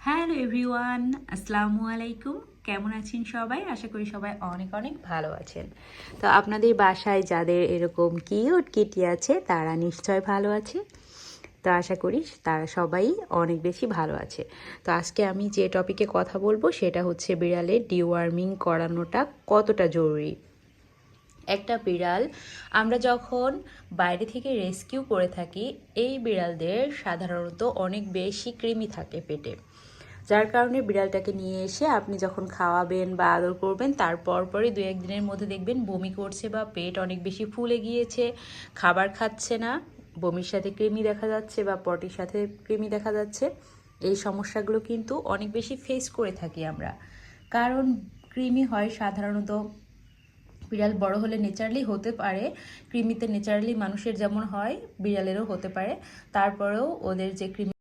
Hello everyone, আসসালামু আলাইকুম। কেমন আছেন সবাই? আশা করি সবাই অনেক অনেক ভালো আছেন। তো আপনাদের বাসায় যাদের এরকম কিউট কিটি আছে তারা নিশ্চয় ভালো আছে। তো আশা করি তারা সবাই অনেক বেশি ভালো আছে। তো আজকে আমি যে টপিকে কথা বলবো সেটা হচ্ছে বিড়ালের ডিওয়ার্মিং করানোটা কতটা জরুরি। একটা বিড়াল আমরা যখন বাইরে থেকে রেস্কিউ করে থাকি, এই বিড়ালদের সাধারণত অনেক বেশি কৃমি থাকে পেটে, যার কারণে বিড়ালটাকে নিয়ে এসে আপনি যখন খাওয়াবেন বা আদর করবেন তার পরপরই 2-1 দিনের মধ্যে দেখবেন বমি করছে বা পেট অনেক বেশি ফুলে গিয়েছে, খাবার খাচ্ছে না, বমির সাথে কৃমি দেখা যাচ্ছে বা পটির সাথে কৃমি দেখা যাচ্ছে। এই সমস্যাগুলো কিন্তু অনেক বেশি ফেস করে থাকি আমরা, কারণ কৃমি হয় সাধারণত বিড়াল বড় হলে ন্যাচারালি হতে পারে। কৃমিতে ন্যাচারালি মানুষের যেমন হয় বিড়ালেরও হতে পারে, তারপরেও ওদের যে কৃমি